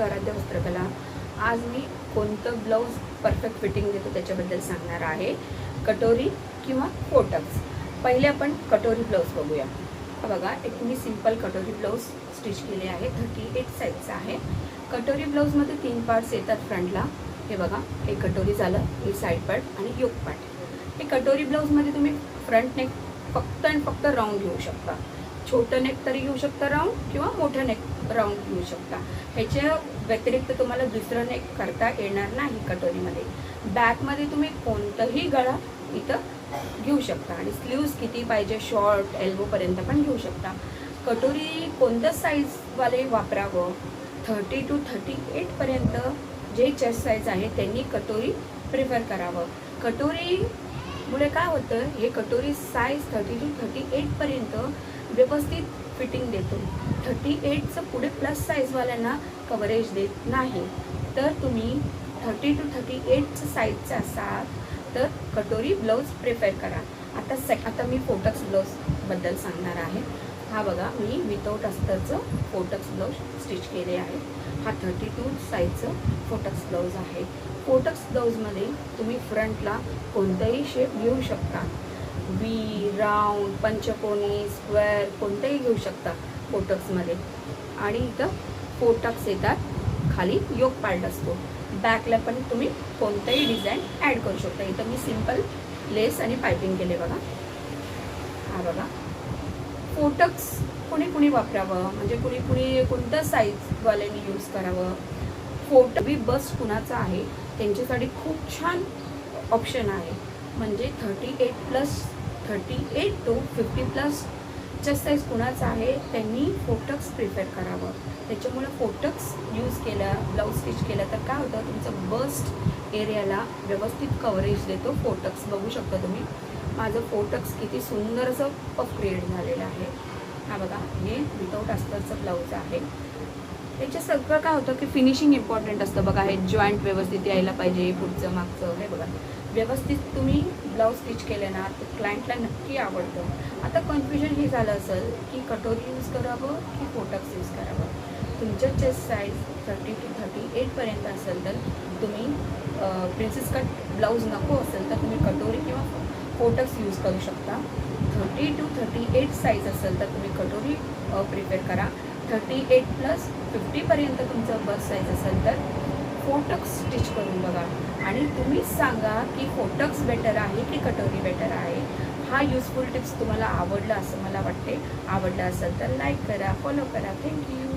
To आराध्य वस्त्रकला. आज मी कोणतं ब्लाऊज परफेक्ट फिटिंग देतो त्याच्याबद्दल सांगणार आहे. कटोरी किंवा फोटक्स. पहिले आपण कटोरी ब्लाऊज बघूया. बघा, एक मी सिंपल कटोरी ब्लाऊज स्टिच केले आहे. 38 साईजचा आहे. कटोरी ब्लाऊजमध्ये 3 पार्ट्स येतात फ्रंटला. हे बघा, हे कटोरी झालं, हे साईड पार्ट आणि योक पार्ट. हे कटोरी ब्लाऊजमध्ये तुम्ही फ्रंट नेक फक्त आणि फक्त राऊंड घेऊ शकता. छोटं नेक तरी घेऊ शकता राऊंड, किंवा मोठं नेक राऊंड घेऊ शकता. ह्याच्या व्यतिरिक्त तुम्हाला दुसरं नेक करता येणार नाही कटोरीमध्ये. बॅकमध्ये तुम्ही कोणतंही गळा इथं घेऊ शकता आणि स्लीव्ज किती पाहिजे, शॉर्ट एल्बोपर्यंत पण घेऊ शकता. कटोरी कोणतं साईजवाले वापरावं, 30 to 38 पर्यंत जे चेस्ट साईज आहे त्यांनी कटोरी प्रिफर करावं. कटोरीमुळे काय होतं, हे कटोरी साईज 30 to 38 पर्यंत व्यवस्थित फिटिंग देतो. 38चं पुढे प्लस साईजवाल्यांना कव्हरेज देत नाही. तर तुम्ही 30 to 38 साईजचं असाल तर कटोरी ब्लाऊज प्रिफर करा. आता मी फोटक्स ब्लाऊजबद्दल सांगणार आहे. हा बघा, मी विदाऊट अस्तरचं फोटक्स ब्लाऊज स्टिच केले आहे. हा 32 साईजचं फोटक्स ब्लाऊज आहे. फोटक्स ब्लाऊजमध्ये तुम्ही फ्रंटला कोणताही शेप घेऊ शकता. वी, राऊंड, पंचकोनी, स्क्वेअर कोणतेही घेऊ शकता फोटक्समध्ये. आणि इथं फोटक्स येतात, खाली योक पार्ट असतो. बॅकला पण तुम्ही कोणतंही डिझाईन ॲड करू शकता. इथं मी सिंपल लेस आणि पायपिंग केले बघा. हा बघा, फोटक्स कुणी वापरावं, म्हणजे कुणी कोणतं साईजवाल्यांनी यूज करावं. बी बस्ट कुणाचा आहे त्यांच्यासाठी खूप छान ऑप्शन आहे. म्हणजे 38 to 50+ चेस्ट साईज कुणाचा आहे त्यांनी फोटक्स प्रिफर करावं. त्याच्यामुळे फोटक्स यूज केला, ब्लाऊज स्टिच केला तर काय होतं, तुमचं बस्ट एरियाला व्यवस्थित कव्हरेज देतो फोटक्स. बघू शकता तुम्ही माझं फोटक्स किती सुंदर असं पफ क्रिएट झालेलं आहे. हा बघा, हे विदाऊट अस्तरचं ब्लाऊज आहे. त्याच्या सगळं काय होतं की फिनिशिंग इम्पॉर्टंट असतं. बघा, हे जॉईंट व्यवस्थित यायला पाहिजे, पुढचं मागचं. हे बघा, व्यवस्थित तुम्ही ब्लाऊज स्टिच केले ना तर क्लायंटला नक्की आवडतं. आता कन्फ्युजन हे झालं असेल की कटोरी यूज करावं की फोटक्स यूज करावं. तुमचं चेस्ट साईज 30 to 38 पर्यंत असेल तर तुम्ही प्रिन्सेस कट ब्लाऊज नको असेल तर तुम्ही कटोरी किंवा फोटक्स यूज करू शकता. 30 to 38 साईज असेल तर तुम्ही कटोरी प्रिफर करा. 38+ 50 पर्यंत तुमचं बस साईज असेल तर फोटक्स स्टिच करून बघा आणि तुम्हीच सांगा की फोटक्स बेटर आहे की कटोरी बेटर आहे. हा युजफुल टिप्स तुम्हाला आवडला असं मला वाटते. आवडला असेल तर लाईक करा, फॉलो करा. थँक्यू.